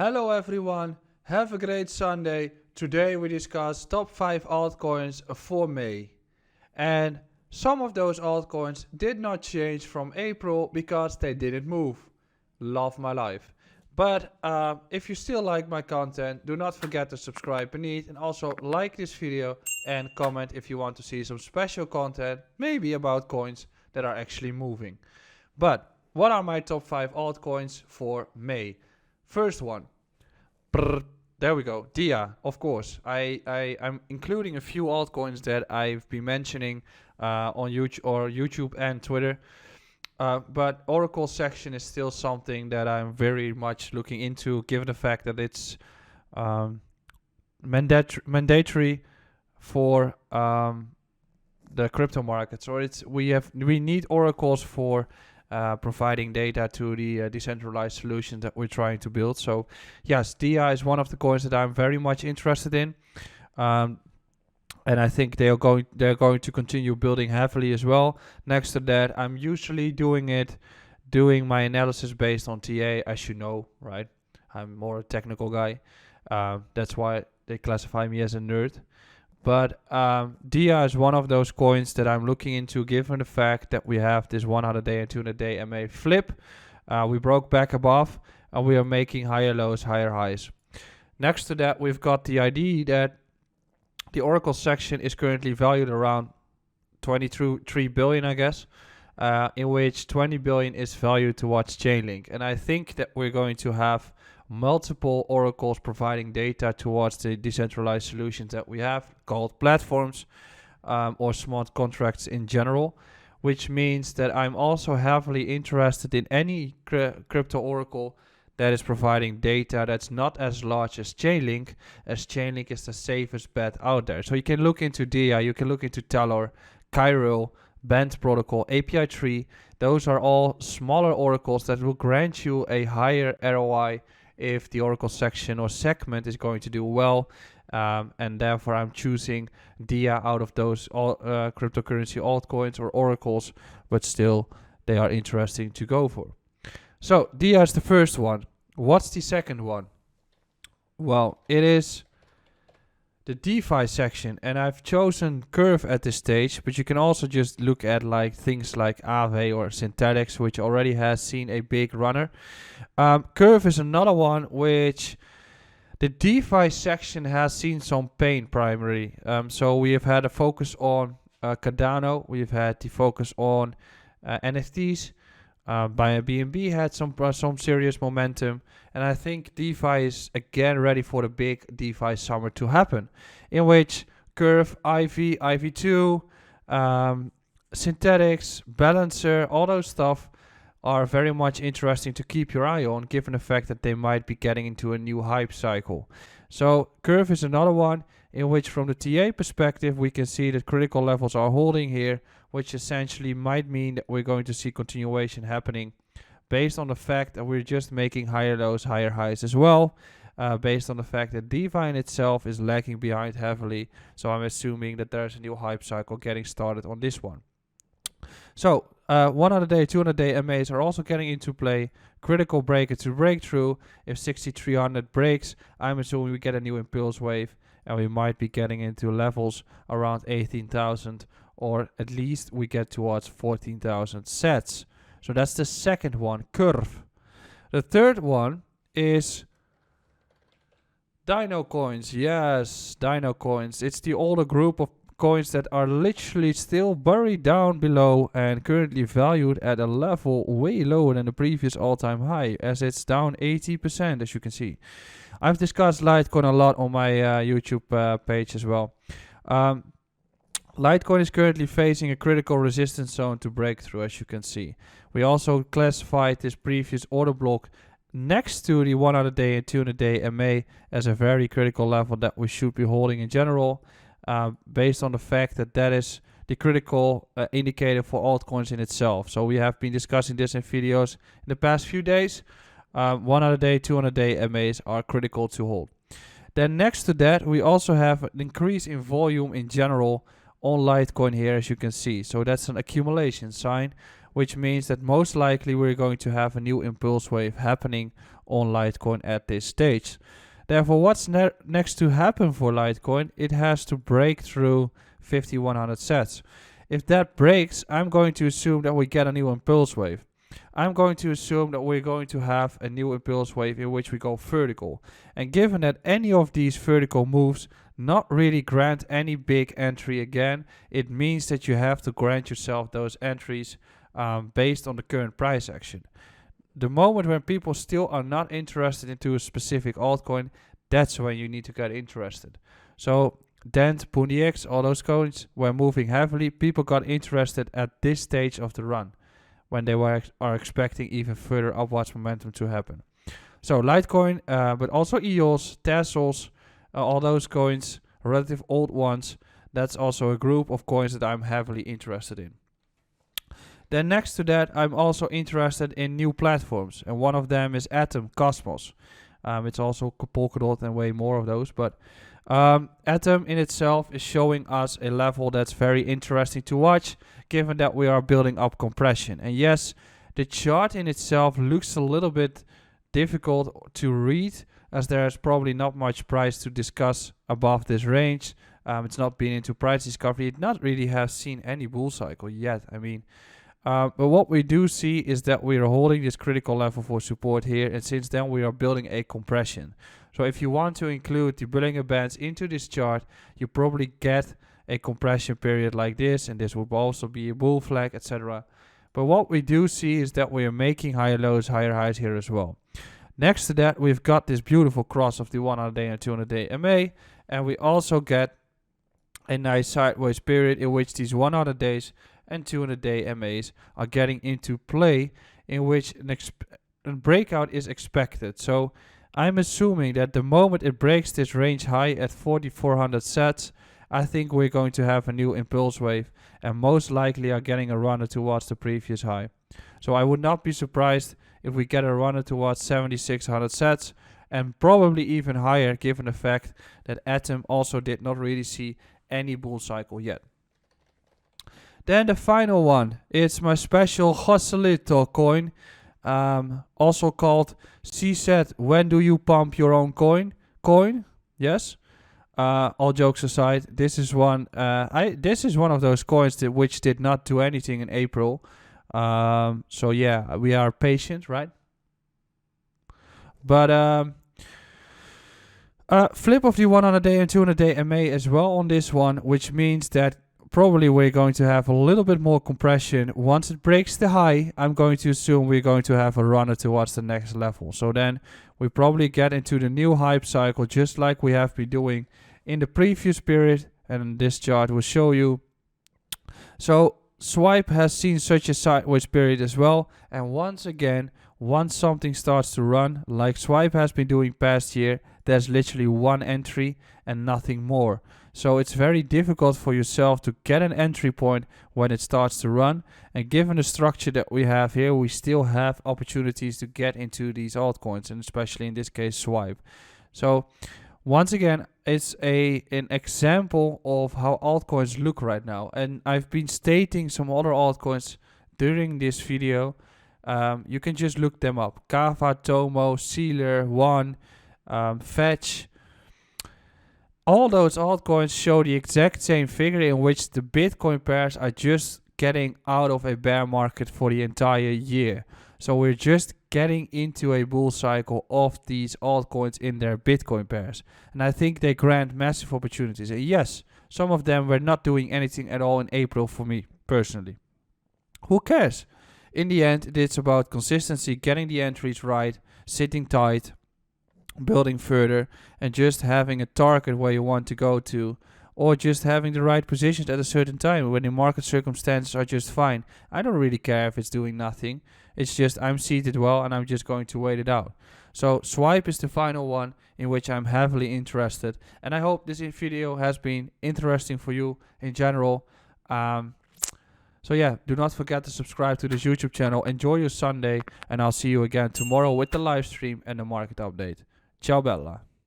Hello everyone, have a great Sunday. Today we discuss top 5 altcoins for May. And some of those altcoins did not change from April because they didn't move. Love my life. But if you still like my content, do not forget to subscribe beneath and also like this video and comment if you want to see some special content, maybe about coins that are actually moving. But what are my top 5 altcoins for May? First one. There we go. Dia, of course. I'm including a few altcoins that I've been mentioning on YouTube and Twitter. But Oracle section is still something that I'm very much looking into, given the fact that it's mandatory for the crypto markets. Or we need oracles for providing data to the decentralized solutions that we're trying to build. So yes, DIA is one of the coins that I'm very much interested in, and I think they're going to continue building heavily as well. Next to that, I'm usually doing my analysis based on TA, as you know, right? I'm more a technical guy. That's why they classify me as a nerd. But DIA is one of those coins that I'm looking into, given the fact that we have this 100-day and 200-day MA flip. We broke back above, and we are making higher lows, higher highs. Next to that, we've got the idea that the Oracle section is currently valued around 23 billion, I guess, in which 20 billion is valued towards Chainlink. And I think that we're going to have multiple oracles providing data towards the decentralized solutions that we have, called platforms or smart contracts in general, which means that I'm also heavily interested in any crypto oracle that is providing data that's not as large as Chainlink is the safest bet out there. So you can look into DIA, you can look into Talor, Chiral, Band Protocol, API Tree. Those are all smaller oracles that will grant you a higher ROI if the Oracle section or segment is going to do well, and therefore I'm choosing DIA out of those cryptocurrency altcoins or oracles, but still they are interesting to go for. So DIA is the first one. What's the second one? Well, it is the DeFi section, and I've chosen Curve at this stage, but you can also just look at things like Aave or Synthetics, which already has seen a big runner. Curve is another one which the DeFi section has seen some pain primarily. So we have had a focus on Cardano, we've had the focus on NFTs. BNB had some serious momentum, and I think DeFi is again ready for the big DeFi summer to happen, in which Curve, IV2, Synthetics, Balancer, all those stuff are very much interesting to keep your eye on, given the fact that they might be getting into a new hype cycle. So Curve is another one in which, from the TA perspective, we can see that critical levels are holding here, which essentially might mean that we're going to see continuation happening based on the fact that we're just making higher lows, higher highs as well, based on the fact that DeFi in itself is lagging behind heavily. So I'm assuming that there's a new hype cycle getting started on this one. So 100-day, 200-day MAs are also getting into play. Critical breaker to breakthrough. If 6300 breaks, I'm assuming we get a new impulse wave, and we might be getting into levels around 18,000, or at least we get towards 14,000 sets. So that's the second one, Curve. The third one is Dino coins. Yes, Dino coins. It's the older group of coins that are literally still buried down below and currently valued at a level way lower than the previous all-time high, as it's down 80%, as you can see. I've discussed Litecoin a lot on my YouTube page as well. Litecoin is currently facing a critical resistance zone to breakthrough, as you can see. We also classified this previous order block next to the 100-day and 200-day MA as a very critical level that we should be holding in general, based on the fact that that is the critical indicator for altcoins in itself. So we have been discussing this in videos in the past few days. 100-day, 200-day MAs are critical to hold. Then next to that, we also have an increase in volume in general on Litecoin here, as you can see. So that's an accumulation sign, which means that most likely we're going to have a new impulse wave happening on Litecoin at this stage. Therefore, what's next to happen for Litecoin? It has to break through 5100 sats. If that breaks, I'm going to assume that we get a new impulse wave. I'm going to assume that we're going to have a new impulse wave in which we go vertical. And given that any of these vertical moves not really grant any big entry again, it means that you have to grant yourself those entries based on the current price action. The moment when people still are not interested into a specific altcoin, that's when you need to get interested. So Dent, PundiX, all those coins were moving heavily. People got interested at this stage of the run when they are expecting even further upwards momentum to happen. So Litecoin, but also EOS, Tezos, all those coins, relative old ones, that's also a group of coins that I'm heavily interested in. Then next to that, I'm also interested in new platforms, and one of them is Atom, Cosmos. It's also Polkadot and way more of those, but Atom in itself is showing us a level that's very interesting to watch, given that we are building up compression. And yes, the chart in itself looks a little bit difficult to read, as there's probably not much price to discuss above this range. It's not been into price discovery. It not really has seen any bull cycle yet. I mean, but what we do see is that we are holding this critical level for support here, and since then we are building a compression. So if you want to include the Bollinger Bands into this chart, you probably get a compression period like this, and this would also be a bull flag, etc. But what we do see is that we are making higher lows, higher highs here as well. Next to that, we've got this beautiful cross of the 100-day and 200-day MA, and we also get a nice sideways period in which these 100 days and 200-day MAs are getting into play, in which a breakout is expected. So I'm assuming that the moment it breaks this range high at 4400 sats, I think we're going to have a new impulse wave, and most likely are getting a runner towards the previous high. So I would not be surprised if we get a runner towards 7600 sats, and probably even higher, given the fact that Atom also did not really see any bull cycle yet. Then the final one, it's my special Joselito coin, also called CZ. When do you pump your own coin? Yes. All jokes aside, this is one. This is one of those coins which did not do anything in April. So yeah, we are patient, right? But flip of the 100-day and 200-day MA as well on this one, which means that probably we're going to have a little bit more compression. Once it breaks the high, I'm going to assume we're going to have a runner towards the next level. So then we probably get into the new hype cycle, just like we have been doing in the previous period, and this chart will show you. So Swipe has seen such a sideways period as well, and once again, once something starts to run, like Swipe has been doing past year, there's literally one entry and nothing more. So it's very difficult for yourself to get an entry point when it starts to run, and given the structure that we have here, we still have opportunities to get into these altcoins, and especially in this case Swipe. So once again, it's an example of how altcoins look right now, and I've been stating some other altcoins during this video. You can just look them up: Kava, Tomo, Sealer, One, Fetch. All those altcoins show the exact same figure, in which the Bitcoin pairs are just getting out of a bear market for the entire year. So we're just getting into a bull cycle of these altcoins in their Bitcoin pairs. And I think they grant massive opportunities. And yes, some of them were not doing anything at all in April for me personally. Who cares? In the end, it's about consistency, getting the entries right, sitting tight, building further, and just having a target where you want to go to, or just having the right positions at a certain time when the market circumstances are just fine. I don't really care if it's doing nothing. It's just I'm seated well and I'm just going to wait it out. So Swipe is the final one in which I'm heavily interested, and I hope this video has been interesting for you in general. So yeah, do not forget to subscribe to this YouTube channel. Enjoy your Sunday, and I'll see you again tomorrow with the live stream and the market update. Ciao bella.